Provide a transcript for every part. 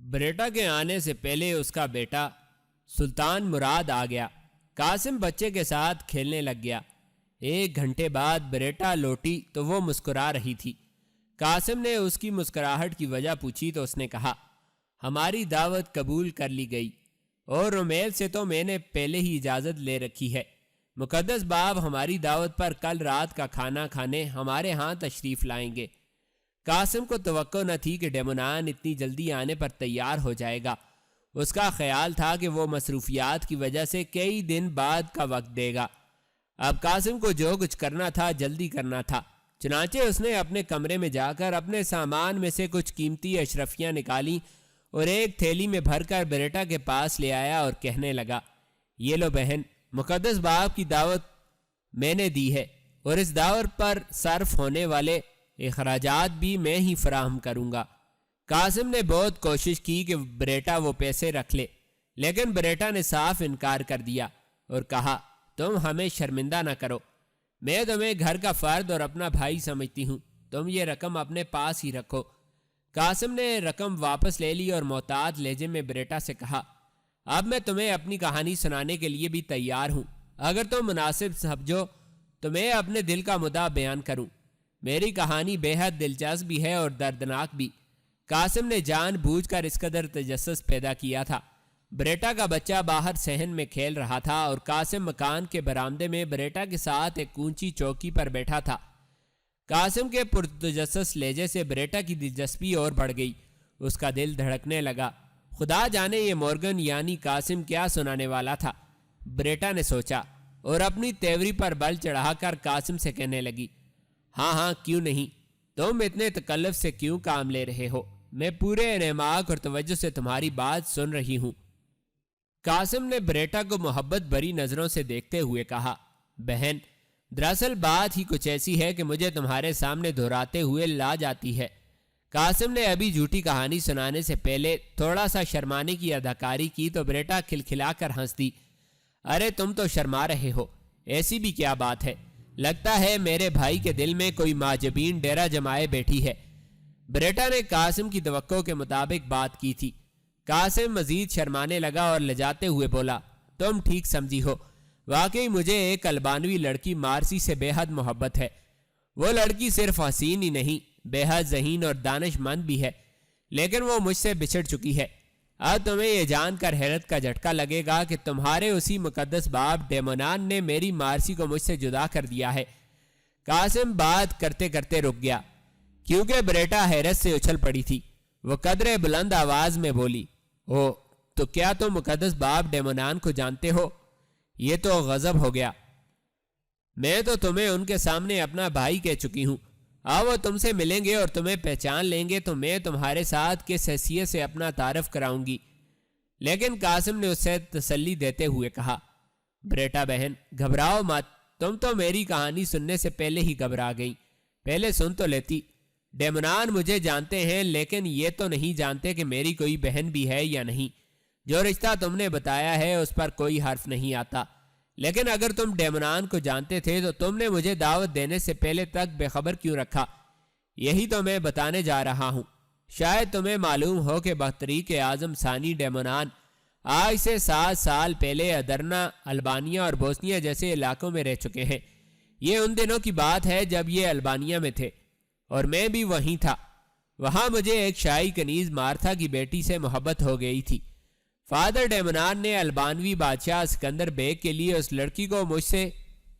بریٹا کے آنے سے پہلے اس کا بیٹا سلطان مراد آ گیا۔ قاسم بچے کے ساتھ کھیلنے لگ گیا۔ 1 گھنٹے بعد بریٹا لوٹی تو وہ مسکرا رہی تھی۔ قاسم نے اس کی مسکراہٹ کی وجہ پوچھی تو اس نے کہا، ہماری دعوت قبول کر لی گئی اور رومیل سے تو میں نے پہلے ہی اجازت لے رکھی ہے۔ مقدس باپ ہماری دعوت پر کل رات کا کھانا کھانے ہمارے ہاں تشریف لائیں گے۔ قاسم کو توقع نہ تھی کہ ڈیمونان اتنی جلدی آنے پر تیار ہو جائے گا۔ اس کا خیال تھا کہ وہ مصروفیات کی وجہ سے کئی دن بعد کا وقت دے گا۔ اب قاسم کو جو کچھ کرنا تھا جلدی کرنا تھا، چنانچہ اس نے اپنے کمرے میں جا کر اپنے سامان میں سے کچھ قیمتی اشرفیاں نکالیں اور ایک تھیلی میں بھر کر بریٹا کے پاس لے آیا اور کہنے لگا، یہ لو بہن، مقدس باپ کی دعوت میں نے دی ہے اور اس دعوت پر صرف ہونے والے اخراجات بھی میں ہی فراہم کروں گا۔ قاسم نے بہت کوشش کی کہ بریٹا وہ پیسے رکھ لے، لیکن بریٹا نے صاف انکار کر دیا اور کہا، تم ہمیں شرمندہ نہ کرو، میں تمہیں گھر کا فرد اور اپنا بھائی سمجھتی ہوں، تم یہ رقم اپنے پاس ہی رکھو۔ قاسم نے رقم واپس لے لی اور محتاط لہجے میں بریٹا سے کہا، اب میں تمہیں اپنی کہانی سنانے کے لیے بھی تیار ہوں، اگر تم مناسب سمجھو تو میں اپنے دل کا مدعا بیان کروں۔ میری کہانی بے حد دلچسپ بھی ہے اور دردناک بھی۔ قاسم نے جان بوجھ کر اس قدر تجسس پیدا کیا تھا۔ بریٹا کا بچہ باہر صحن میں کھیل رہا تھا اور قاسم مکان کے برآمدے میں بریٹا کے ساتھ ایک اونچی چوکی پر بیٹھا تھا۔ قاسم کے پرتجسس لہجے سے بریٹا کی دلچسپی اور بڑھ گئی۔ اس کا دل دھڑکنے لگا۔ خدا جانے یہ مورگن یعنی قاسم کیا سنانے والا تھا، بریٹا نے سوچا، اور اپنی تیوری پر بل چڑھا کر قاسم سے کہنے لگی، ہاں ہاں کیوں نہیں، تم اتنے تکلف سے کیوں کام لے رہے ہو، میں پورے انعماق اور توجہ سے تمہاری بات سن رہی ہوں۔ قاسم نے بریٹا کو محبت بھری نظروں سے دیکھتے ہوئے کہا، بہن، دراصل بات ہی کچھ ایسی ہے کہ مجھے تمہارے سامنے دہراتے ہوئے لا جاتی ہے۔ قاسم نے ابھی جھوٹی کہانی سنانے سے پہلے تھوڑا سا شرمانے کی اداکاری کی تو بریٹا کھلکھلا کر ہنس دی، ارے تم تو شرما رہے ہو، ایسی بھی کیا بات ہے، لگتا ہے میرے بھائی کے دل میں کوئی معجبین ڈیرا جمائے بیٹھی ہے۔ بریٹا نے قاسم کی توقع کے مطابق بات کی تھی۔ قاسم مزید شرمانے لگا اور لجاتے ہوئے بولا، تم ٹھیک سمجھی ہو، واقعی مجھے ایک البانوی لڑکی مارسی سے بے حد محبت ہے۔ وہ لڑکی صرف حسین ہی نہیں، بے حد ذہین اور دانش مند بھی ہے، لیکن وہ مجھ سے بچھڑ چکی ہے۔ اب تمہیں یہ جان کر حیرت کا جھٹکا لگے گا کہ تمہارے اسی مقدس باپ ڈیمونان نے میری مارسی کو مجھ سے جدا کر دیا ہے۔ قاسم بات کرتے کرتے رک گیا، کیونکہ بریٹا حیرت سے اچھل پڑی تھی۔ وہ قدرے بلند آواز میں بولی، او تو کیا تم مقدس باپ ڈیمونان کو جانتے ہو؟ یہ تو غضب ہو گیا، میں تو تمہیں ان کے سامنے اپنا بھائی کہہ چکی ہوں۔ اب وہ تم سے ملیں گے اور تمہیں پہچان لیں گے تو میں تمہارے ساتھ کس حیثیت سے اپنا تعارف کراؤں گی۔ لیکن قاسم نے اس سے تسلی دیتے ہوئے کہا، بریٹا بہن، گھبراؤ مت، تم تو میری کہانی سننے سے پہلے ہی گھبرا گئی، پہلے سن تو لیتی۔ ڈیمونان مجھے جانتے ہیں، لیکن یہ تو نہیں جانتے کہ میری کوئی بہن بھی ہے یا نہیں۔ جو رشتہ تم نے بتایا ہے اس پر کوئی حرف نہیں آتا، لیکن اگر تم ڈیمونان کو جانتے تھے تو تم نے مجھے دعوت دینے سے پہلے تک بے خبر کیوں رکھا؟ یہی تو میں بتانے جا رہا ہوں۔ شاید تمہیں معلوم ہو کہ بطریق اعظم ثانی ڈیمونان آج سے 7 سال پہلے ادرنا، البانیہ اور بوسنیا جیسے علاقوں میں رہ چکے ہیں۔ یہ ان دنوں کی بات ہے جب یہ البانیہ میں تھے اور میں بھی وہیں تھا۔ وہاں مجھے ایک شاہی کنیز مارتھا کی بیٹی سے محبت ہو گئی تھی۔ فادر ڈیمونان نے البانوی بادشاہ اسکندر بیگ کے لیے اس لڑکی کو مجھ سے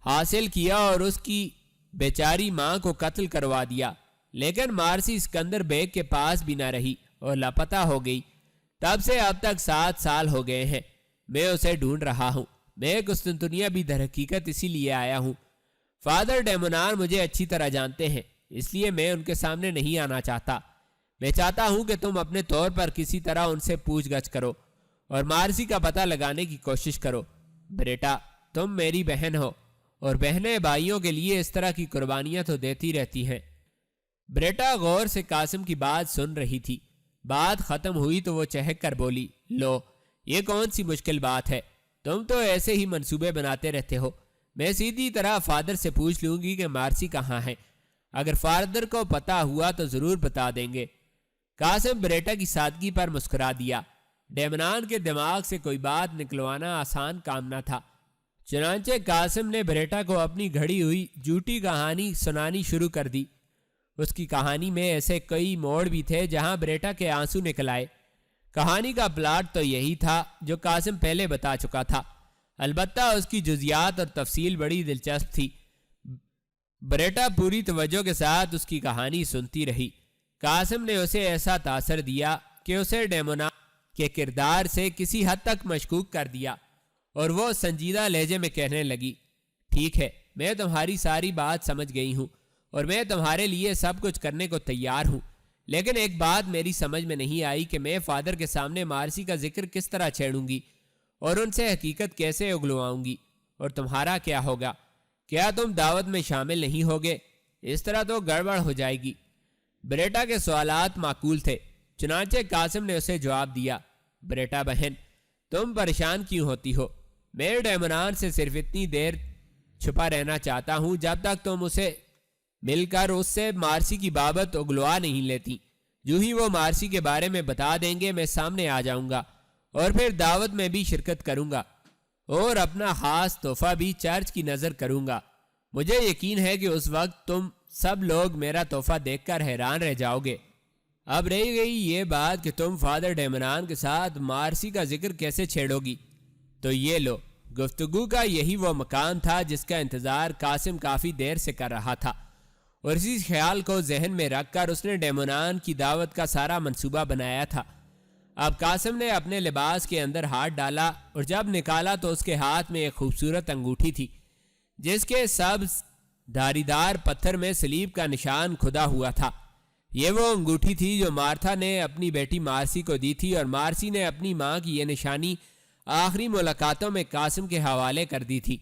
حاصل کیا اور اس کی بیچاری ماں کو قتل کروا دیا، لیکن مارسی اسکندر بیگ کے پاس بھی نہ رہی اور لاپتہ ہو گئی۔ تب سے اب تک 7 سال ہو گئے ہیں، میں اسے ڈھونڈ رہا ہوں۔ میں قسطنطنیہ بھی در حقیقت اسی لیے آیا ہوں۔ فادر ڈیمونان مجھے اچھی طرح جانتے ہیں، اس لیے میں ان کے سامنے نہیں آنا چاہتا۔ میں چاہتا ہوں کہ تم اپنے طور پر کسی طرح ان سے پوچھ گچھ کرو اور مارسی کا پتہ لگانے کی کوشش کرو۔ بریٹا، تم میری بہن ہو اور بہنیں بھائیوں کے لیے اس طرح کی قربانیاں تو دیتی رہتی ہیں۔ بریٹا غور سے قاسم کی بات سن رہی تھی۔ بات ختم ہوئی تو وہ چہک کر بولی، لو، یہ کون سی مشکل بات ہے، تم تو ایسے ہی منصوبے بناتے رہتے ہو۔ میں سیدھی طرح فادر سے پوچھ لوں گی کہ مارسی کہاں ہے، اگر فادر کو پتہ ہوا تو ضرور بتا دیں گے۔ قاسم بریٹا کی سادگی پر مسکرا دیا۔ ڈیمنان کے دماغ سے کوئی بات نکلوانا آسان کام نہ تھا۔ چنانچہ قاسم نے بریٹا کو اپنی گھڑی ہوئی جھوٹی کہانی سنانی شروع کر دی۔ اس کی کہانی میں ایسے کئی موڑ بھی تھے جہاں بریٹا کے آنسو نکل آئے۔ کہانی کا پلاٹ تو یہی تھا جو قاسم پہلے بتا چکا تھا، البتہ اس کی جزیات اور تفصیل بڑی دلچسپ تھی۔ بریٹا پوری توجہ کے ساتھ اس کی کہانی سنتی رہی۔ قاسم نے اسے ایسا تاثر دیا کہ اسے ڈیمونان کے کردار سے کسی حد تک مشکوک کر دیا، اور وہ سنجیدہ لہجے میں کہنے لگی، ٹھیک ہے، میں تمہاری ساری بات سمجھ گئی ہوں اور میں تمہارے لیے سب کچھ کرنے کو تیار ہوں، لیکن ایک بات میری سمجھ میں نہیں آئی کہ میں فادر کے سامنے مارسی کا ذکر کس طرح چھیڑوں گی اور ان سے حقیقت کیسے اگلواؤں گی، اور تمہارا کیا ہوگا؟ کیا تم دعوت میں شامل نہیں ہوگے؟ اس طرح تو گڑبڑ ہو جائے گی۔ بریٹا کے سوالات معقول تھے، چنانچہ قاسم نے اسے جواب دیا، بریٹا بہن، تم پریشان کیوں ہوتی ہو؟ میں ڈیمونان سے صرف اتنی دیر چھپا رہنا چاہتا ہوں جب تک تم اسے مل کر اس سے مارسی کی بابت اگلوا نہیں لیتی۔ جو ہی وہ مارسی کے بارے میں بتا دیں گے میں سامنے آ جاؤں گا اور پھر دعوت میں بھی شرکت کروں گا اور اپنا خاص تحفہ بھی چرچ کی نظر کروں گا۔ مجھے یقین ہے کہ اس وقت تم سب لوگ میرا تحفہ دیکھ کر حیران رہ جاؤ گے۔ اب رہی گئی یہ بات کہ تم فادر ڈیمونان کے ساتھ مارسی کا ذکر کیسے چھیڑو گی، تو یہ لو، گفتگو کا یہی وہ مکان تھا جس کا انتظار قاسم کافی دیر سے کر رہا تھا، اور اسی خیال کو ذہن میں رکھ کر اس نے ڈیمونان کی دعوت کا سارا منصوبہ بنایا تھا۔ اب قاسم نے اپنے لباس کے اندر ہاتھ ڈالا اور جب نکالا تو اس کے ہاتھ میں ایک خوبصورت انگوٹھی تھی جس کے سبز دھاری دار پتھر میں سلیب کا نشان کھدا ہوا تھا۔ یہ وہ انگوٹھی تھی جو مارتھا نے اپنی بیٹی مارسی کو دی تھی، اور مارسی نے اپنی ماں کی یہ نشانی آخری ملاقاتوں میں قاسم کے حوالے کر دی تھی۔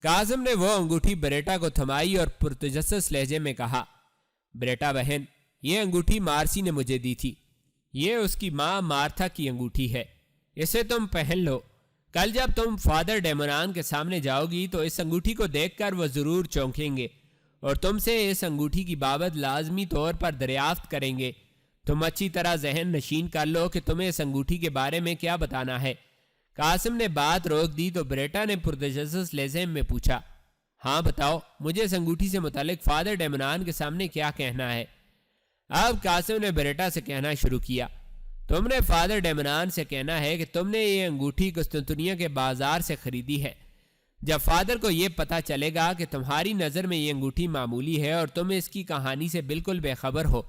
قاسم نے وہ انگوٹھی بریٹا کو تھمائی اور پرتجسس لہجے میں کہا، بریٹا بہن، یہ انگوٹھی مارسی نے مجھے دی تھی، یہ اس کی ماں مارتھا کی انگوٹھی ہے، اسے تم پہن لو۔ کل جب تم فادر ڈیمونان کے سامنے جاؤ گی تو اس انگوٹھی کو دیکھ کر وہ ضرور چونکیں گے اور تم سے اس انگوٹھی کی بابت لازمی طور پر دریافت کریں گے۔ تم اچھی طرح ذہن نشین کر لو کہ تمہیں اس انگوٹھی کے بارے میں کیا بتانا ہے۔ قاسم نے بات روک دی تو بریٹا نے پرتجسس لہجے میں پوچھا، ہاں بتاؤ، مجھے اس انگوٹھی سے متعلق فادر ڈیمونان کے سامنے کیا کہنا ہے؟ اب قاسم نے بریٹا سے کہنا شروع کیا، تم نے فادر ڈیمونان سے کہنا ہے کہ تم نے یہ انگوٹھی قسطنطنیہ کے بازار سے خریدی ہے۔ جب فادر کو یہ پتہ چلے گا کہ تمہاری نظر میں یہ انگوٹھی معمولی ہے اور تم اس کی کہانی سے بالکل بے خبر ہو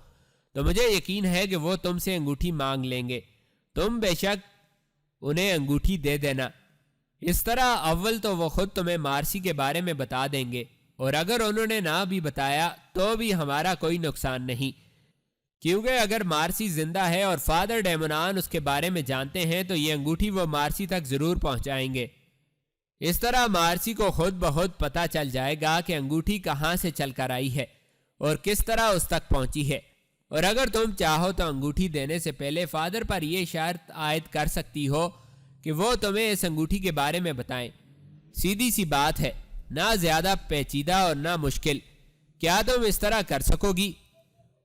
تو مجھے یقین ہے کہ وہ تم سے انگوٹھی مانگ لیں گے۔ تم بے شک انہیں انگوٹھی دے دینا۔ اس طرح اول تو وہ خود تمہیں مارسی کے بارے میں بتا دیں گے، اور اگر انہوں نے نہ بھی بتایا تو بھی ہمارا کوئی نقصان نہیں، کیونکہ اگر مارسی زندہ ہے اور فادر ڈیمونان اس کے بارے میں جانتے ہیں تو یہ انگوٹھی وہ مارسی تک ضرور پہنچائیں گے۔ اس طرح مارسی کو خود بخود پتہ چل جائے گا کہ انگوٹھی کہاں سے چل کر آئی ہے اور کس طرح اس تک پہنچی ہے، اور اگر تم چاہو تو انگوٹھی دینے سے پہلے فادر پر یہ شرط عائد کر سکتی ہو کہ وہ تمہیں اس انگوٹھی کے بارے میں بتائیں۔ سیدھی سی بات ہے، نہ زیادہ پیچیدہ اور نہ مشکل۔ کیا تم اس طرح کر سکو گی؟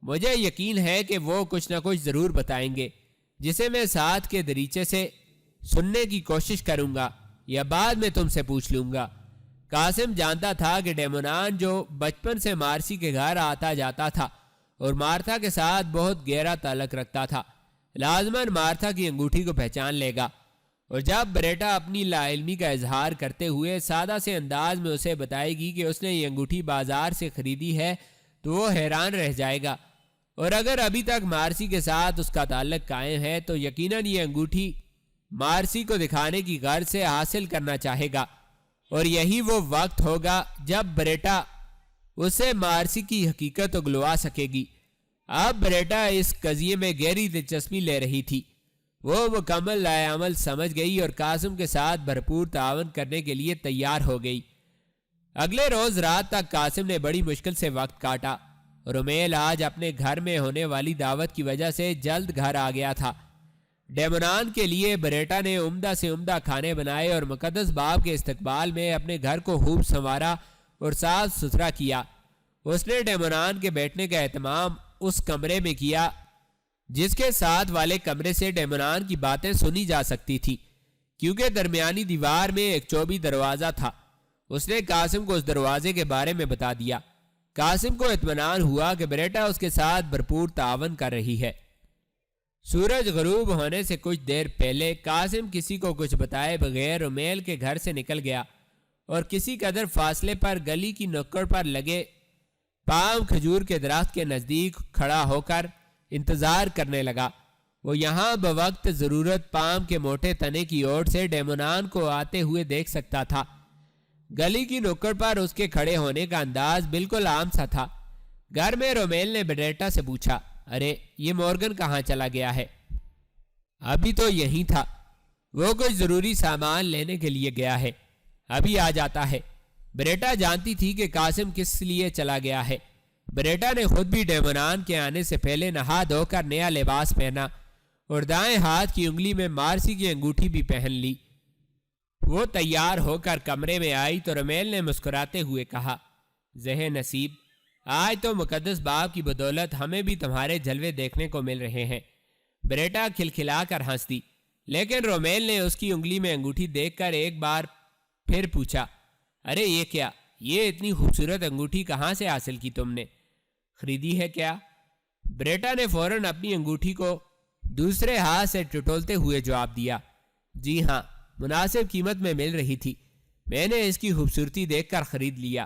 مجھے یقین ہے کہ وہ کچھ نہ کچھ ضرور بتائیں گے، جسے میں ساتھ کے دریچے سے سننے کی کوشش کروں گا یا بعد میں تم سے پوچھ لوں گا۔ قاسم جانتا تھا کہ ڈیمونان جو بچپن سے مارسی کے گھر آتا جاتا تھا اور مارتھا کے ساتھ بہت گہرا تعلق رکھتا تھا، لازماً مارتھا کی انگوٹھی کو پہچان لے گا، اور جب بریٹا اپنی لا علمی کا اظہار کرتے ہوئے سادہ سے انداز میں اسے بتائے گی کہ اس نے یہ انگوٹھی بازار سے خریدی ہے تو وہ حیران رہ جائے گا، اور اگر ابھی تک مارسی کے ساتھ اس کا تعلق قائم ہے تو یقیناً یہ انگوٹھی مارسی کو دکھانے کی غرض سے حاصل کرنا چاہے گا، اور یہی وہ وقت ہوگا جب بریٹا اسے مارسی کی حقیقت اگلوا سکے گی۔ اب بریٹا اس قضیے میں گہری دلچسپی لے رہی تھی، وہ مکمل لائے عمل سمجھ گئی اور قاسم کے ساتھ بھرپور تعاون کرنے کے لیے تیار ہو گئی۔ اگلے روز رات تک قاسم نے بڑی مشکل سے وقت کاٹا۔ رومیل آج اپنے گھر میں ہونے والی دعوت کی وجہ سے جلد گھر آ گیا تھا۔ ڈیمونان کے لیے بریٹا نے عمدہ سے عمدہ کھانے بنائے اور مقدس باپ کے استقبال میں اپنے گھر کو خوب سنوارا اور صاف ستھرا کیا۔ اس نے ڈیمونان کے بیٹھنے کا اہتمام اس کمرے میں کیا جس کے ساتھ والے کمرے سے ڈیمونان کی باتیں سنی جا سکتی تھی، کیونکہ درمیانی دیوار میں ایک چوبی دروازہ تھا۔ اس نے قاسم کو اس دروازے کے بارے میں بتا دیا۔ قاسم کو اطمینان ہوا کہ بریٹا اس کے ساتھ بھرپور تعاون کر رہی ہے۔ سورج غروب ہونے سے کچھ دیر پہلے قاسم کسی کو کچھ بتائے بغیر رومیل کے گھر سے نکل گیا اور کسی قدر فاصلے پر گلی کی نکڑ پر لگے پام کھجور کے درخت کے نزدیک کھڑا ہو کر انتظار کرنے لگا۔ وہ یہاں بوقت ضرورت پام کے موٹے تنے کی اوٹ سے ڈیمونان کو آتے ہوئے دیکھ سکتا تھا۔ گلی کی نکڑ پر اس کے کھڑے ہونے کا انداز بالکل عام سا تھا۔ گھر میں رومیل نے بریٹا سے پوچھا، ارے یہ مورگن کہاں چلا گیا ہے؟ ابھی تو یہیں تھا، وہ کچھ ضروری سامان لینے کے لیے گیا ہے، ابھی آ جاتا ہے۔ بریٹا جانتی تھی کہ قاسم کس لیے چلا گیا ہے۔ بریٹا نے خود بھی ڈیمونان کے آنے سے پہلے نہا دھو کر نیا لباس پہنا اور دائیں ہاتھ کی انگلی میں مارسی کی انگوٹھی بھی پہن لی۔ وہ تیار ہو کر کمرے میں آئی تو رومیل نے مسکراتے ہوئے کہا، ذہن نصیب، آج تو مقدس باپ کی بدولت ہمیں بھی تمہارے جلوے دیکھنے کو مل رہے ہیں۔ بریٹا کھلکھلا کر ہنس دی، لیکن رومیل نے اس کی انگلی میں انگوٹھی دیکھ کر ایک بار پھر پوچھا، ارے یہ کیا؟ یہ اتنی خوبصورت انگوٹھی کہاں سے حاصل کی تم نے؟ خریدی ہے کیا؟ بریٹا نے فوراً اپنی انگوٹھی کو دوسرے ہاتھ سے ٹٹولتے ہوئے جواب دیا، جی ہاں، مناسب قیمت میں مل رہی تھی، میں نے اس کی خوبصورتی دیکھ کر خرید لیا۔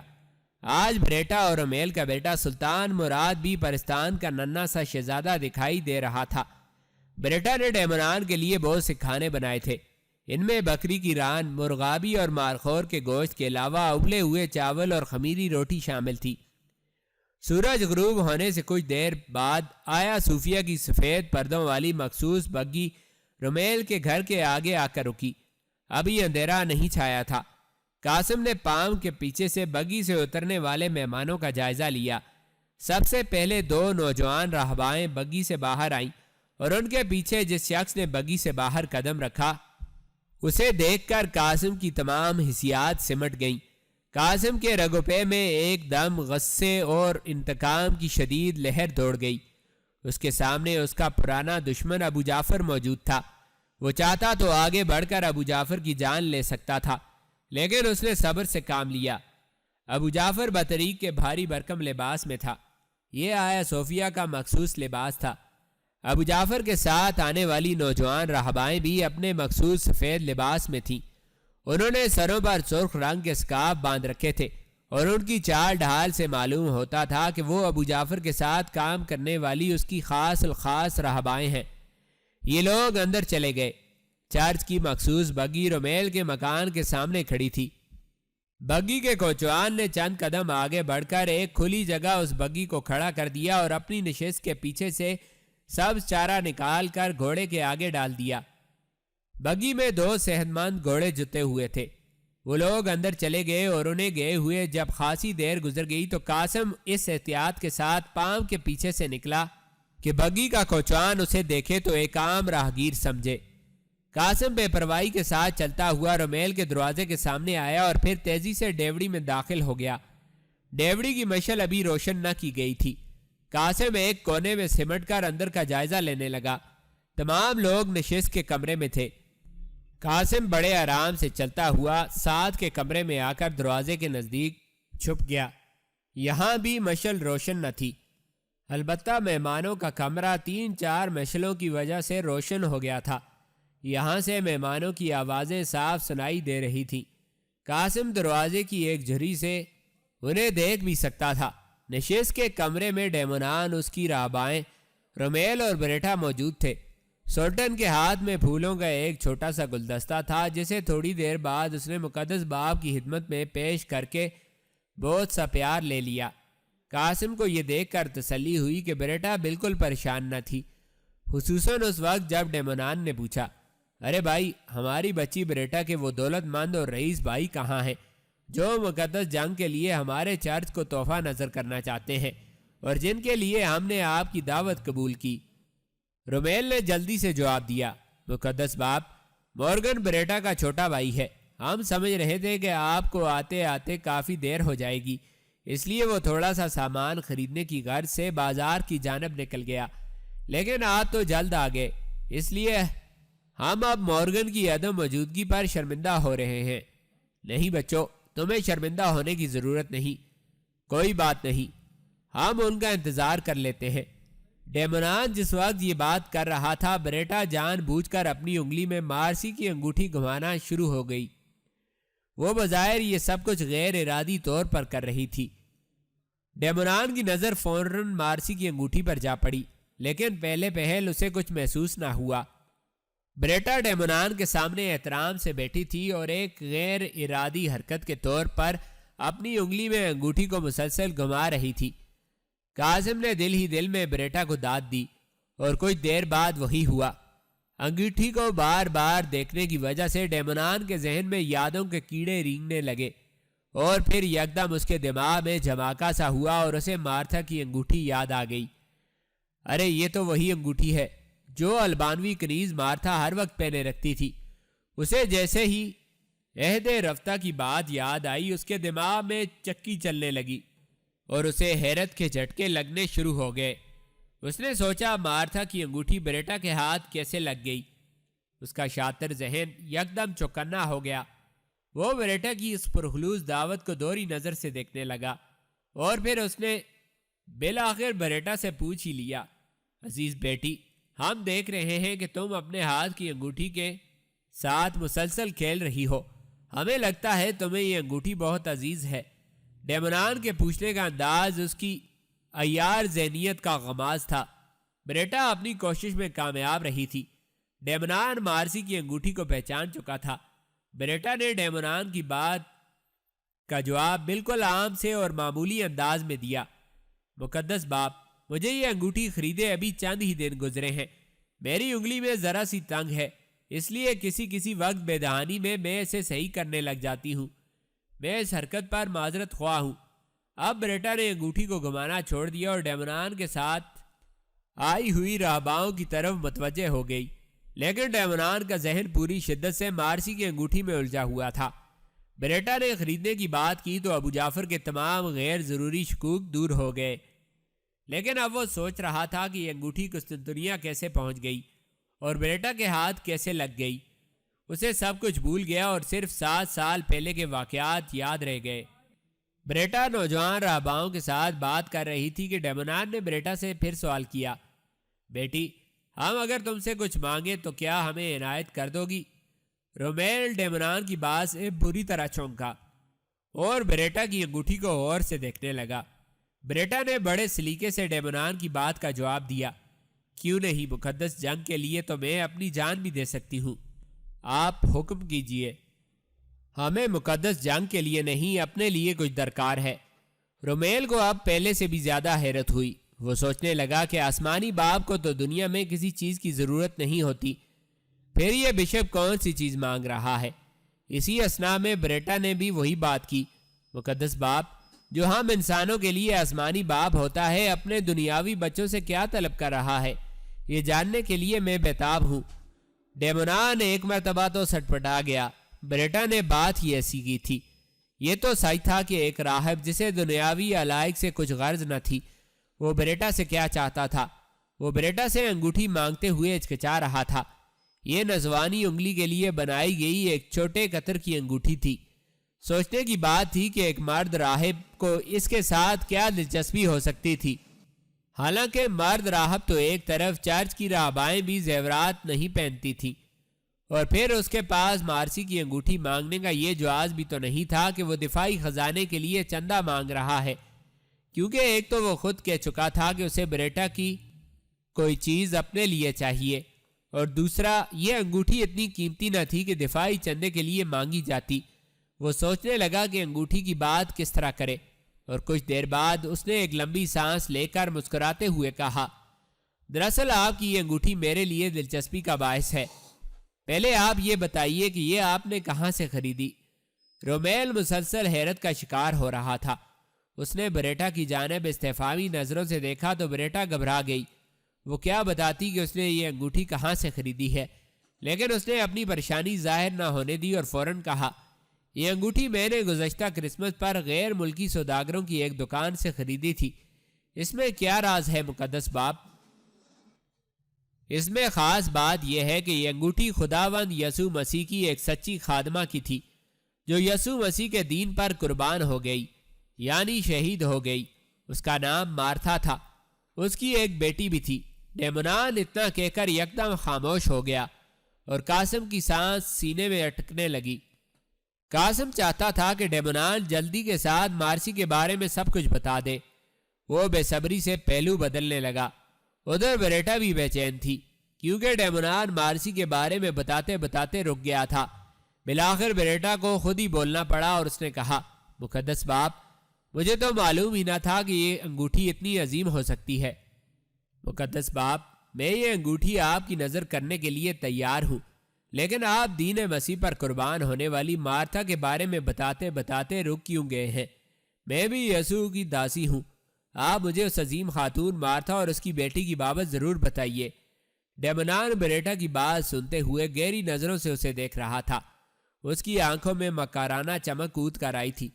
آج بریٹا اور رومیل کا بیٹا سلطان مراد بھی پرستان کا ننھا سا شہزادہ دکھائی دے رہا تھا۔ بریٹا نے ڈیمونان کے لیے بہت سے کھانے بنائے تھے، ان میں بکری کی ران، مرغابی اور مارخور کے گوشت کے علاوہ ابلے ہوئے چاول اور خمیری روٹی شامل تھی۔ سورج غروب ہونے سے کچھ دیر بعد آیا صوفیہ کی سفید پردوں والی مخصوص بگی رومیل کے گھر کے آگے آ کر رکی۔ ابھی اندھیرا نہیں چھایا تھا۔ قاسم نے پام کے پیچھے سے بگی سے اترنے والے مہمانوں کا جائزہ لیا۔ سب سے پہلے دو نوجوان راہبائیں بگی سے باہر آئیں اور ان کے پیچھے جس شخص نے بگی سے باہر قدم رکھا اسے دیکھ کر قاسم کی تمام حسیات سمٹ گئیں۔ قاسم کے رگو پے میں ایک دم غصے اور انتقام کی شدید لہر دوڑ گئی۔ اس کے سامنے اس کا پرانا دشمن ابو جعفر موجود تھا۔ وہ چاہتا تو آگے بڑھ کر ابو جعفر کی جان لے سکتا تھا، لیکن اس نے صبر سے کام لیا۔ ابو جعفر بطریق کے بھاری بھرکم لباس میں تھا۔ یہ آیا صوفیہ کا مخصوص لباس تھا۔ ابو جعفر کے ساتھ آنے والی نوجوان راہبائیں بھی اپنے مخصوص سفید لباس میں تھیں۔ انہوں نے سروں پر سرخ رنگ کے سکارف باندھ رکھے تھے اور ان کی چال ڈھال سے معلوم ہوتا تھا کہ وہ ابو جعفر کے ساتھ کام کرنے والی اس کی خاص الخاص راہبائیں ہیں۔ یہ لوگ اندر چلے گئے۔ چرچ کی مخصوص بگی رومیل کے مکان کے سامنے کھڑی تھی۔ بگی کے کوچوان نے چند قدم آگے بڑھ کر ایک کھلی جگہ اس بگی کو کھڑا کر دیا اور اپنی نشست کے پیچھے سے سبز چارہ نکال کر گھوڑے کے آگے ڈال دیا۔ بگی میں دو صحت مند گھوڑے جتے ہوئے تھے۔ وہ لوگ اندر چلے گئے اور انہیں گئے ہوئے جب خاصی دیر گزر گئی تو قاسم اس احتیاط کے ساتھ پام کے پیچھے سے نکلا کہ بگی کا کوچوان اسے دیکھے تو ایک عام راہگیر سمجھے۔ قاسم بے پرواہی کے ساتھ چلتا ہوا رومیل کے دروازے کے سامنے آیا اور پھر تیزی سے ڈیوڑی میں داخل ہو گیا۔ ڈیوڑی کی مشعل ابھی روشن نہ کی گئی تھی۔ قاسم ایک کونے میں سمٹ کر اندر کا جائزہ لینے لگا۔ تمام لوگ نشست کے کمرے میں تھے۔ قاسم بڑے آرام سے چلتا ہوا ساتھ کے کمرے میں آ کر دروازے کے نزدیک چھپ گیا۔ یہاں بھی مشعل روشن نہ تھی، البتہ مہمانوں کا کمرہ 3-4 مشعلوں کی وجہ سے روشن ہو گیا تھا۔ یہاں سے مہمانوں کی آوازیں صاف سنائی دے رہی تھیں۔ قاسم دروازے کی ایک جھری سے انہیں دیکھ بھی سکتا تھا۔ نشست کے کمرے میں ڈیمونان، اس کی راہبائیں، رومیل اور بریٹا موجود تھے۔ سلطان کے ہاتھ میں پھولوں کا ایک چھوٹا سا گلدستہ تھا جسے تھوڑی دیر بعد اس نے مقدس باپ کی خدمت میں پیش کر کے بہت سا پیار لے لیا۔ قاسم کو یہ دیکھ کر تسلی ہوئی کہ بریٹا بالکل پریشان نہ تھی، خصوصاً اس وقت جب ڈیمونان نے پوچھا، ارے بھائی، ہماری بچی بریٹا کے وہ دولت مند اور رئیس بھائی کہاں ہیں جو مقدس جنگ کے لیے ہمارے چرچ کو تحفہ نظر کرنا چاہتے ہیں اور جن کے لیے ہم نے آپ کی دعوت قبول کی؟ رومیل نے جلدی سے جواب دیا، مقدس باپ، مورگن بریٹا کا چھوٹا بھائی ہے۔ ہم سمجھ رہے تھے کہ آپ کو آتے آتے کافی دیر ہو جائے گی، اس لیے وہ تھوڑا سا سامان خریدنے کی غرض سے بازار کی جانب نکل گیا، لیکن آپ تو جلد آ گئے، اس لیے ہم اب مورگن کی عدم موجودگی پر شرمندہ ہو رہے ہیں۔ نہیں بچوں، تمہیں شرمندہ ہونے کی ضرورت نہیں، کوئی بات نہیں، ہم ان کا انتظار کر لیتے ہیں۔ ڈیمونان جس وقت یہ بات کر رہا تھا، بریٹا جان بوجھ کر اپنی انگلی میں مارسی کی انگوٹھی گھمانا شروع ہو گئی۔ وہ بظاہر یہ سب کچھ غیر ارادی طور پر کر رہی تھی۔ ڈیمونان کی نظر فوراً مارسی کی انگوٹھی پر جا پڑی، لیکن پہلے پہل اسے کچھ محسوس نہ ہوا۔ بریٹا ڈیمونان کے سامنے احترام سے بیٹھی تھی اور ایک غیر ارادی حرکت کے طور پر اپنی انگلی میں انگوٹھی کو مسلسل گھما رہی تھی۔ قاسم نے دل ہی دل میں بریٹا کو داد دی، اور کچھ دیر بعد وہی ہوا۔ انگوٹھی کو بار بار دیکھنے کی وجہ سے ڈیمونان کے ذہن میں یادوں کے کیڑے رینگنے لگے، اور پھر یکدم اس کے دماغ میں جھماکا سا ہوا اور اسے مارتھا کی انگوٹھی یاد آ گئی۔ ارے یہ تو وہی انگوٹھی ہے جو البانوی کنیز مارتھا ہر وقت پہنے رکھتی تھی۔ اسے جیسے ہی عہد رفتہ کی بات یاد آئی، اس کے دماغ میں چکی چلنے لگی اور اسے حیرت کے جھٹکے لگنے شروع ہو گئے۔ اس نے سوچا مارتھا کی انگوٹھی بریٹا کے ہاتھ کیسے لگ گئی؟ اس کا شاطر ذہن یکدم چوکنا ہو گیا۔ وہ بریٹا کی اس پرخلوص دعوت کو دوہری نظر سے دیکھنے لگا، اور پھر اس نے بالآخر بریٹا سے پوچھ ہی لیا، عزیز بیٹی، ہم دیکھ رہے ہیں کہ تم اپنے ہاتھ کی انگوٹھی کے ساتھ مسلسل کھیل رہی ہو، ہمیں لگتا ہے تمہیں یہ انگوٹھی بہت عزیز ہے۔ ڈیمونان کے پوچھنے کا انداز اس کی عیار ذہنیت کا غماز تھا۔ بریٹا اپنی کوشش میں کامیاب رہی تھی۔ ڈیمونان مارسی کی انگوٹھی کو پہچان چکا تھا۔ بریٹا نے ڈیمونان کی بات کا جواب بالکل عام سے اور معمولی انداز میں دیا۔ مقدس باپ، مجھے یہ انگوٹھی خریدے ابھی چند ہی دن گزرے ہیں۔ میری انگلی میں ذرا سی تنگ ہے، اس لیے کسی وقت بے دہانی میں اسے صحیح کرنے لگ جاتی ہوں۔ میں اس حرکت پر معذرت خواہ ہوں۔ اب بریٹا نے انگوٹھی کو گھمانا چھوڑ دیا اور ڈیمونان کے ساتھ آئی ہوئی راہباؤں کی طرف متوجہ ہو گئی، لیکن ڈیمونان کا ذہن پوری شدت سے مارسی کی انگوٹھی میں الجھا ہوا تھا۔ بریٹا نے خریدنے کی بات کی تو ابو جعفر کے تمام غیر ضروری شکوک دور ہو گئے، لیکن اب وہ سوچ رہا تھا کہ یہ انگوٹھی قسطنطنیہ کیسے پہنچ گئی اور بریٹا کے ہاتھ کیسے لگ گئی۔ اسے سب کچھ بھول گیا اور صرف 7 سال پہلے کے واقعات یاد رہ گئے۔ بریٹا نوجوان راہباؤں کے ساتھ بات کر رہی تھی کہ ڈیمونان نے بریٹا سے پھر سوال کیا، بیٹی، ہم اگر تم سے کچھ مانگے تو کیا ہمیں عنایت کر دو گی؟ رومیل ڈیمونان کی بات سے بری طرح چونکا اور بریٹا کی انگوٹھی کو غور سے دیکھنے لگا۔ بریٹا نے بڑے سلیقے سے ڈیمونان کی بات کا جواب دیا، کیوں نہیں، مقدس جنگ کے لیے تو میں اپنی جان بھی دے سکتی ہوں، آپ حکم کیجئے۔ ہمیں مقدس جنگ کے لیے نہیں، اپنے لیے کچھ درکار ہے۔ رومیل کو اب پہلے سے بھی زیادہ حیرت ہوئی۔ وہ سوچنے لگا کہ آسمانی باپ کو تو دنیا میں کسی چیز کی ضرورت نہیں ہوتی، پھر یہ بشپ کون سی چیز مانگ رہا ہے؟ اسی اثنا میں بریٹا نے بھی وہی بات کی، مقدس باپ، جو ہم انسانوں کے لیے آسمانی باپ ہوتا ہے اپنے دنیاوی بچوں سے کیا طلب کر رہا ہے، یہ جاننے کے لیے میں بیتاب ہوں۔ ڈیمونان ایک مرتبہ تو سٹپٹا گیا۔ بریٹا نے بات ہی ایسی کی تھی۔ یہ تو سچ تھا کہ ایک راہب جسے دنیاوی علائق سے کچھ غرض نہ تھی، وہ بریٹا سے کیا چاہتا تھا؟ وہ بریٹا سے انگوٹھی مانگتے ہوئے ہچکچا رہا تھا۔ یہ نذوانی انگلی کے لیے بنائی گئی ایک چھوٹے قطر کی انگوٹھی تھی۔ سوچنے کی بات تھی کہ ایک مرد راہب کو اس کے ساتھ کیا دلچسپی ہو سکتی تھی۔ حالانکہ مرد راہب تو ایک طرف، چرچ کی راہبائیں بھی زیورات نہیں پہنتی تھیں، اور پھر اس کے پاس مارسی کی انگوٹھی مانگنے کا یہ جواز بھی تو نہیں تھا کہ وہ دفاعی خزانے کے لیے چندہ مانگ رہا ہے، کیونکہ ایک تو وہ خود کہہ چکا تھا کہ اسے بریٹا کی کوئی چیز اپنے لیے چاہیے، اور دوسرا یہ انگوٹھی اتنی قیمتی نہ تھی کہ دفاعی چندے کے لیے مانگی جاتی۔ وہ سوچنے لگا کہ انگوٹھی کی بات کس طرح کرے، اور کچھ دیر بعد اس نے ایک لمبی سانس لے کر مسکراتے ہوئے کہا، دراصل آپ کی یہ انگوٹھی میرے لیے دلچسپی کا باعث ہے۔ پہلے آپ یہ بتائیے کہ یہ آپ نے کہاں سے خریدی؟ رومیل مسلسل حیرت کا شکار ہو رہا تھا۔ اس نے بریٹا کی جانب استفہامی نظروں سے دیکھا تو بریٹا گھبرا گئی۔ وہ کیا بتاتی کہ اس نے یہ انگوٹھی کہاں سے خریدی ہے، لیکن اس نے اپنی پریشانی ظاہر نہ ہونے دی اور فوراً کہا، یہ انگوٹھی میں نے گزشتہ کرسمس پر غیر ملکی سوداگروں کی ایک دکان سے خریدی تھی۔ اس میں کیا راز ہے مقدس باپ؟ اس میں خاص بات یہ ہے کہ یہ انگوٹھی خداوند یسوع مسیح کی ایک سچی خادمہ کی تھی جو یسوع مسیح کے دین پر قربان ہو گئی، یعنی شہید ہو گئی۔ اس کا نام مارتھا تھا۔ اس کی ایک بیٹی بھی تھی۔ ڈیمونان اتنا کہہ کر یکدم خاموش ہو گیا اور قاسم کی سانس سینے میں اٹکنے لگی۔ قاسم چاہتا تھا کہ ڈیمونان جلدی کے ساتھ مارسی کے بارے میں سب کچھ بتا دے۔ وہ بے صبری سے پہلو بدلنے لگا۔ ادھر بریٹا بھی بے چین تھی کیونکہ ڈیمونان مارسی کے بارے میں بتاتے بتاتے رک گیا تھا۔ بالآخر بریٹا کو خود ہی بولنا پڑا اور اس نے کہا، مقدس باپ، مجھے تو معلوم ہی نہ تھا کہ یہ انگوٹھی اتنی عظیم ہو سکتی ہے۔ مقدس باپ، میں یہ انگوٹھی آپ کی نظر کرنے کے لیے تیار ہوں، لیکن آپ دین مسیح پر قربان ہونے والی مارتھا کے بارے میں بتاتے بتاتے رک کیوں گئے ہیں؟ میں بھی یسوع کی داسی ہوں۔ آپ مجھے اس عظیم خاتون مارتھا اور اس کی بیٹی کی بابت ضرور بتائیے۔ ڈیمونان بریٹا کی بات سنتے ہوئے گہری نظروں سے اسے دیکھ رہا تھا۔ اس کی آنکھوں میں مکارانہ چمک کود کر آئی تھی۔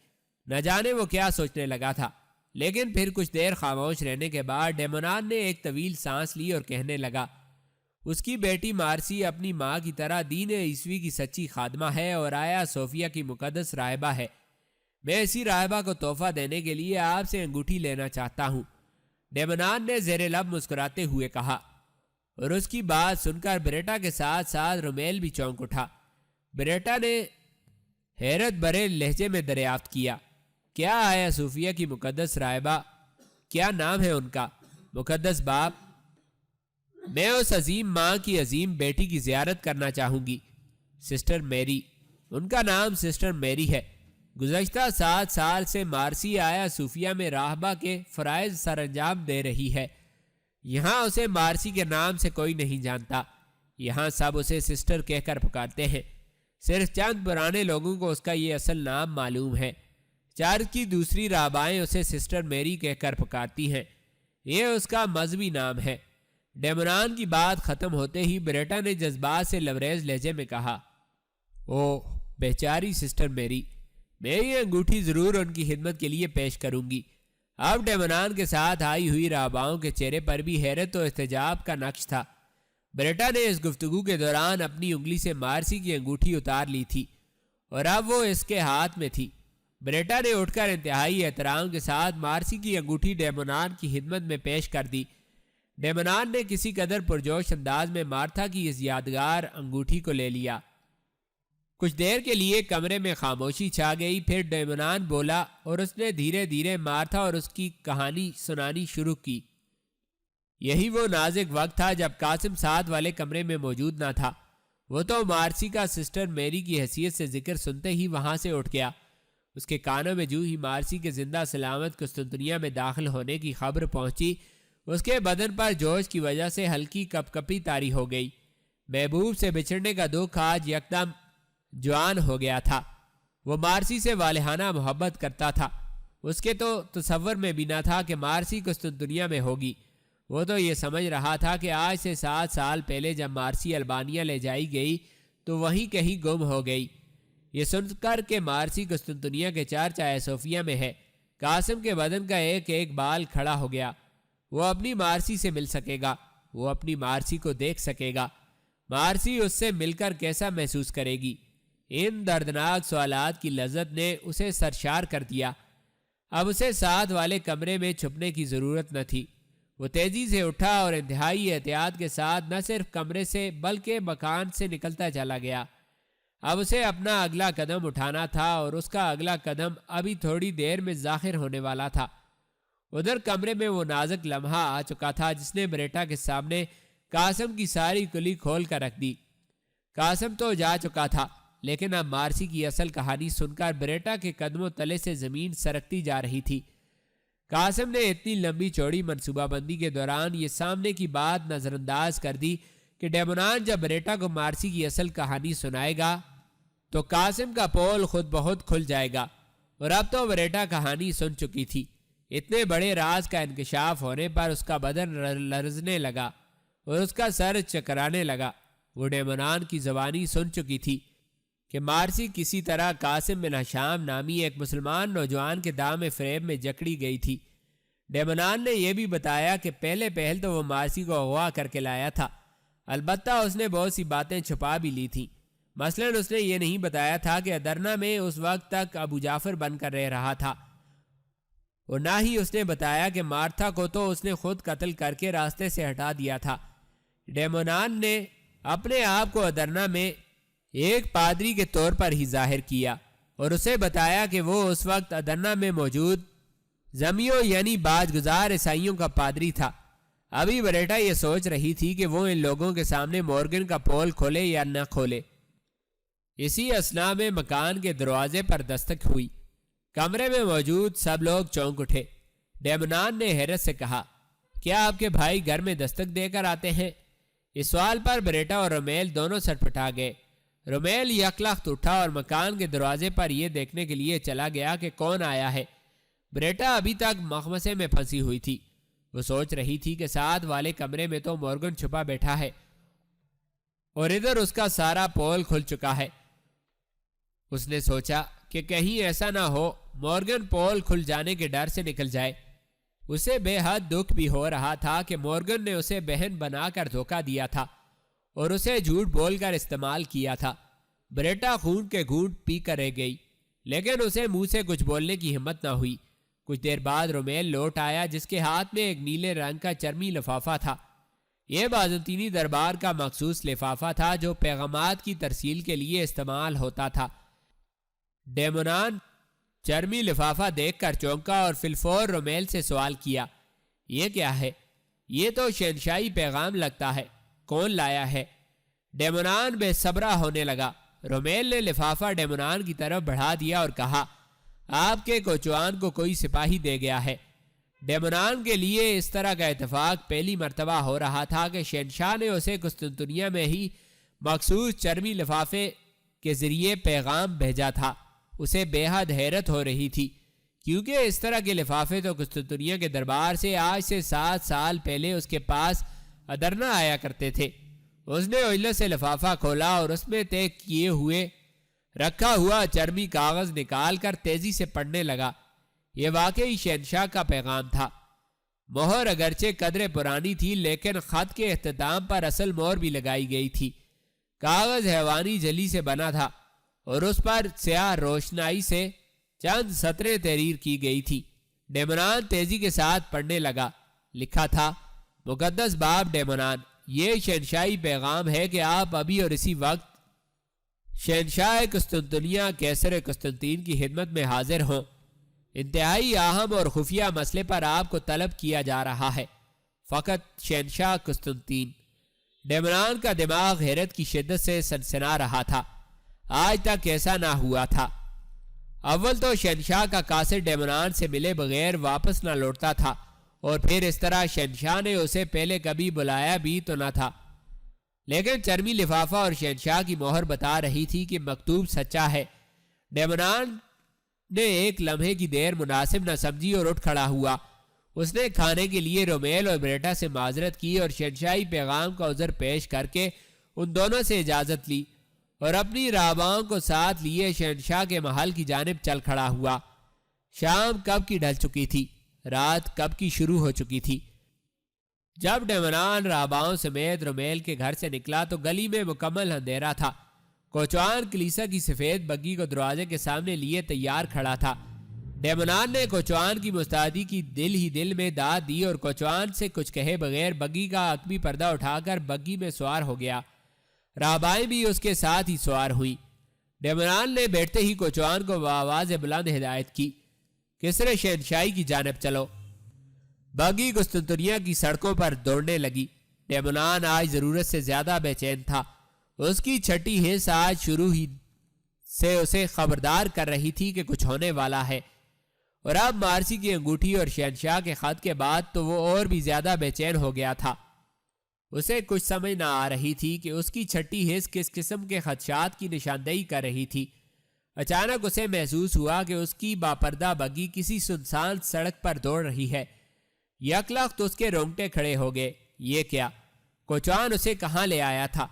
نہ جانے وہ کیا سوچنے لگا تھا، لیکن پھر کچھ دیر خاموش رہنے کے بعد ڈیمونان نے ایک طویل سانس لی اور کہنے لگا، اس کی بیٹی مارسی اپنی ماں کی طرح دین عیسوی کی سچی خادمہ ہے اور آیا صوفیہ کی مقدس راہبہ ہے۔ میں اسی راہبہ کو تحفہ دینے کے لیے آپ سے انگوٹھی لینا چاہتا ہوں۔ ڈیمونان نے زیر لب مسکراتے ہوئے کہا، اور اس کی بات سن کر بریٹا کے ساتھ ساتھ رومیل بھی چونک اٹھا۔ بریٹا نے حیرت بھرے لہجے میں دریافت کیا، کیا آیا صوفیہ کی مقدس راہبہ؟ کیا نام ہے ان کا؟ مقدس باپ، میں اس عظیم ماں کی عظیم بیٹی کی زیارت کرنا چاہوں گی، سسٹر میری۔ ان کا نام سسٹر میری ہے۔ گزشتہ 7 سال سے مارسی آیا صوفیہ میں راہبہ کے فرائض سر انجام دے رہی ہے۔ یہاں اسے مارسی کے نام سے کوئی نہیں جانتا۔ یہاں سب اسے سسٹر کہہ کر پکارتے ہیں۔ صرف چند پرانے لوگوں کو اس کا یہ اصل نام معلوم ہے۔ چرچ کی دوسری راہبائیں اسے سسٹر میری کہہ کر پکارتی ہیں۔ یہ اس کا مذہبی نام ہے۔ ڈیمونان کی بات ختم ہوتے ہی بریٹا نے جذبات سے لبریز لہجے میں کہا، اوہ بیچاری سسٹر میری، میں یہ انگوٹھی ضرور ان کی خدمت کے لیے پیش کروں گی۔ اب ڈیمونان کے ساتھ آئی ہوئی راہباؤں کے چہرے پر بھی حیرت و احتجاب کا نقش تھا۔ بریٹا نے اس گفتگو کے دوران اپنی انگلی سے مارسی کی انگوٹھی اتار لی تھی اور اب وہ اس کے ہاتھ میں تھی۔ بریٹا نے اٹھ کر انتہائی احترام کے ساتھ مارسی کی انگوٹھی ڈیمونان کی خدمت میں پیش کر دی۔ ڈیمونان نے کسی قدر پرجوش انداز میں مارتھا کی اس یادگار انگوٹھی کو لے لیا۔ کچھ دیر کے لیے کمرے میں خاموشی چھا گئی، پھر ڈیمونان بولا اور اس نے دھیرے دھیرے مارتھا اور اس کی کہانی سنانی شروع کی۔ یہی وہ نازک وقت تھا جب قاسم ساتھ والے کمرے میں موجود نہ تھا۔ وہ تو مارسی کا سسٹر میری کی حیثیت سے ذکر سنتے ہی وہاں سے اٹھ گیا۔ اس کے کانوں میں جو ہی مارسی کے زندہ سلامت قسطنطنیہ میں داخل ہونے کی خبر پہنچی، اس کے بدن پر جوش کی وجہ سے ہلکی کپ کپی طاری ہو گئی۔ محبوب سے بچھڑنے کا دکھ آج یکدم جوان ہو گیا تھا۔ وہ مارسی سے والہانہ محبت کرتا تھا۔ اس کے تو تصور میں بھی نہ تھا کہ مارسی قسطنطنیہ میں ہوگی۔ وہ تو یہ سمجھ رہا تھا کہ آج سے 7 سال پہلے جب مارسی البانیہ لے جائی گئی تو وہیں کہیں گم ہو گئی۔ یہ سن کر کہ مارسی قسطنطنیہ کے چرچ آیا صوفیہ میں ہے، قاسم کے بدن کا ایک ایک بال کھڑا ہو گیا۔ وہ اپنی مارسی سے مل سکے گا، وہ اپنی مارسی کو دیکھ سکے گا۔ مارسی اس سے مل کر کیسا محسوس کرے گی؟ ان دردناک سوالات کی لذت نے اسے سرشار کر دیا۔ اب اسے ساتھ والے کمرے میں چھپنے کی ضرورت نہ تھی۔ وہ تیزی سے اٹھا اور انتہائی احتیاط کے ساتھ نہ صرف کمرے سے بلکہ مکان سے نکلتا چلا گیا۔ اب اسے اپنا اگلا قدم اٹھانا تھا اور اس کا اگلا قدم ابھی تھوڑی دیر میں ظاہر ہونے والا تھا۔ ادھر کمرے میں وہ نازک لمحہ آ چکا تھا جس نے بریٹا کے سامنے قاسم کی ساری کلی کھول کر رکھ دی۔ قاسم تو جا چکا تھا، لیکن اب مارسی کی اصل کہانی سن کر بریٹا کے قدموں تلے سے زمین سرکتی جا رہی تھی۔ قاسم نے اتنی لمبی چوڑی منصوبہ بندی کے دوران یہ سامنے کی بات نظر انداز کر دی کہ ڈیمونان جب بریٹا کو مارسی کی اصل کہانی سنائے گا تو قاسم کا پول خود بہت کھل جائے گا۔ اور اب تو بریٹا کہانی سن چکی تھی۔ اتنے بڑے راز کا انکشاف ہونے پر اس کا بدن لرزنے لگا اور اس کا سر چکرانے لگا۔ وہ ڈیمونان کی زبانی سن چکی تھی کہ مارسی کسی طرح قاسم بن حشام نامی ایک مسلمان نوجوان کے دام فریب میں جکڑی گئی تھی۔ ڈیمونان نے یہ بھی بتایا کہ پہلے پہل تو وہ مارسی کو اغوا کر کے لایا تھا، البتہ اس نے بہت سی باتیں چھپا بھی لی تھیں۔ مثلاً اس نے یہ نہیں بتایا تھا کہ ادرنا میں اس وقت تک ابو جعفر بن کر رہ رہا تھا، اور نہ ہی اس نے بتایا کہ مارتھا کو تو اس نے خود قتل کر کے راستے سے ہٹا دیا تھا۔ ڈیمونان نے اپنے آپ کو ادرنا میں ایک پادری کے طور پر ہی ظاہر کیا اور اسے بتایا کہ وہ اس وقت ادرنا میں موجود زمیوں یعنی باج گزار عیسائیوں کا پادری تھا۔ ابھی بریٹا یہ سوچ رہی تھی کہ وہ ان لوگوں کے سامنے مورگن کا پول کھولے یا نہ کھولے۔ اسی اثناء میں مکان کے دروازے پر دستک ہوئی۔ کمرے میں موجود سب لوگ چونک اٹھے۔ ڈیمونان نے حیرت سے کہا، کیا آپ کے بھائی گھر میں دستک دے کر آتے ہیں؟ اس سوال پر بریٹا اور رومیل دونوں سٹپٹا گئے۔ رومیل یکلخت اٹھا اور مکان کے دروازے پر یہ دیکھنے کے لیے چلا گیا کہ کون آیا ہے۔ بریٹا ابھی تک مخمسے میں پھنسی ہوئی تھی۔ وہ سوچ رہی تھی کہ ساتھ والے کمرے میں تو مورگن چھپا بیٹھا ہے اور ادھر اس کا سارا پول کھل چکا ہے۔ اس نے سوچا کہ کہیں ایسا نہ ہو مورگن پول کھل جانے کے ڈر سے نکل جائے۔ اسے بے حد دکھ بھی ہو رہا تھا کہ مورگن نے اسے بہن بنا کر دھوکہ دیا تھا اور اسے جھوٹ بول کر استعمال کیا تھا۔ بریٹا خون کے گھونٹ پی کر رہ گئی، لیکن اسے منہ سے کچھ بولنے کی ہمت نہ ہوئی۔ کچھ دیر بعد رومیل لوٹ آیا جس کے ہاتھ میں ایک نیلے رنگ کا چرمی لفافہ تھا۔ یہ بازنطینی دربار کا مخصوص لفافہ تھا جو پیغامات کی ترسیل کے لیے استعمال ہوتا تھا۔ ڈیمونان چرمی لفافہ دیکھ کر چونکا اور فی الفور رومیل سے سوال کیا، یہ کیا ہے؟ یہ تو شہنشاہی پیغام لگتا ہے، کون لایا ہے؟ ڈیمونان بے صبرا ہونے لگا۔ رومیل نے لفافہ ڈیمونان کی طرف بڑھا دیا اور کہا، آپ کے کوچوان کو کوئی سپاہی دے گیا ہے۔ ڈیمونان کے لیے اس طرح کا اتفاق پہلی مرتبہ ہو رہا تھا کہ شہنشاہ نے اسے قسطنطنیہ میں ہی مخصوص چرمی لفافے کے ذریعے پیغام بھیجا تھا۔ اسے بے حد حیرت ہو رہی تھی کیونکہ اس طرح کے لفافے تو قسطنطنیہ کے دربار سے آج سے 7 سال پہلے اس کے پاس ادرنا آیا کرتے تھے۔ اس نے عجلت سے لفافہ کھولا اور اس میں طے کیے ہوئے رکھا ہوا چرمی کاغذ نکال کر تیزی سے پڑھنے لگا۔ یہ واقعی شہنشاہ کا پیغام تھا۔ مہر اگرچہ قدرے پرانی تھی لیکن خط کے اختتام پر اصل مہر بھی لگائی گئی تھی۔ کاغذ حیوانی جلی سے بنا تھا اور اس پر سیاہ روشنائی سے چند سطریں تحریر کی گئی تھی۔ ڈیمونان تیزی کے ساتھ پڑھنے لگا۔ لکھا تھا، مقدس باب ڈیمونان، یہ شہنشاہی پیغام ہے کہ آپ ابھی اور اسی وقت شہنشاہ قسطنطنیہ کیسر قسطنطین کی خدمت میں حاضر ہوں۔ انتہائی اہم اور خفیہ مسئلے پر آپ کو طلب کیا جا رہا ہے۔ فقط شہنشاہ قسطنطین۔ ڈیمونان کا دماغ حیرت کی شدت سے سنسنا رہا تھا۔ آج تک ایسا نہ ہوا تھا۔ اول تو شہنشاہ کا قاصد ڈیمونان سے ملے بغیر واپس نہ لوٹتا تھا، اور پھر اس طرح شہنشاہ نے اسے پہلے کبھی بلایا بھی تو نہ تھا۔ لیکن چرمی لفافہ اور شہنشاہ کی مہر بتا رہی تھی کہ مکتوب سچا ہے۔ ڈیمونان نے ایک لمحے کی دیر مناسب نہ سمجھی اور اٹھ کھڑا ہوا۔ اس نے کھانے کے لیے رومیل اور بریٹا سے معذرت کی اور شہنشاہی پیغام کا عذر پیش کر کے ان دونوں سے اجازت لی اور اپنی رابعوں کو ساتھ لیے شہنشاہ کے محل کی جانب چل کھڑا ہوا۔ شام کب کی ڈھل چکی تھی، رات کب کی شروع ہو چکی تھی۔ جب ڈیمونان رابعوں سمیت رومیل کے گھر سے نکلا تو گلی میں مکمل اندھیرا تھا۔ کوچوان کلیسا کی سفید بگی کو دروازے کے سامنے لیے تیار کھڑا تھا۔ ڈیمونان نے کوچوان کی مستعدی کی دل ہی دل میں داد دی اور کوچوان سے کچھ کہے بغیر بگی کا عقبی پردہ اٹھا کر بگی میں سوار ہو گیا۔ رابعیں بھی اس کے ساتھ ہی سوار ہوئی۔ ڈیمونان نے بیٹھتے ہی کوچوان کو بآواز بلند ہدایت کی، کسرے شہنشاہی کی جانب چلو۔ بگی قسطنطنیہ کی سڑکوں پر دوڑنے لگی۔ ڈیمونان آج ضرورت سے زیادہ بے چین تھا۔ اس کی چھٹی حص آج شروع ہی سے اسے خبردار کر رہی تھی کہ کچھ ہونے والا ہے، اور اب مارسی کی انگوٹھی اور شہنشاہ کے خط کے بعد تو وہ اور بھی زیادہ بے چین ہو گیا تھا۔ اسے کچھ سمجھ نہ آ رہی تھی کہ اس کی چھٹی حص کس قسم کے خدشات کی نشاندہی کر رہی تھی۔ اچانک اسے محسوس ہوا کہ اس کی باپردہ بگی کسی سنسان سڑک پر دوڑ رہی ہے۔ یکلخت اس کے رونگٹے کھڑے ہو گئے۔ یہ کیا؟ کوچوان اسے کہاں لے آیا تھا؟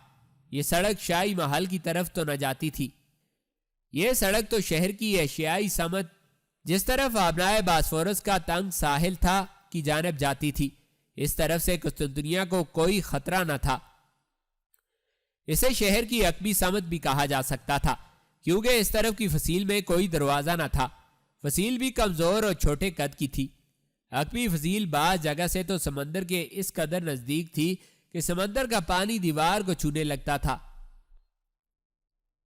یہ سڑک شاہی محل کی طرف تو نہ جاتی تھی۔ یہ سڑک تو شہر کی ایشیائی سمت جس طرف آبنائے باسفورس کا تنگ ساحل تھا کی جانب جاتی تھی۔ اس طرف سے قسطنطنیہ کو کوئی خطرہ نہ تھا۔ اسے شہر کی عقبی سمت بھی کہا جا سکتا تھا، کیونکہ اس طرف کی فصیل میں کوئی دروازہ نہ تھا۔ فصیل بھی کمزور اور چھوٹے قد کی تھی۔ عقبی فصیل بعض جگہ سے تو سمندر کے اس قدر نزدیک تھی کہ سمندر کا پانی دیوار کو چھونے لگتا تھا۔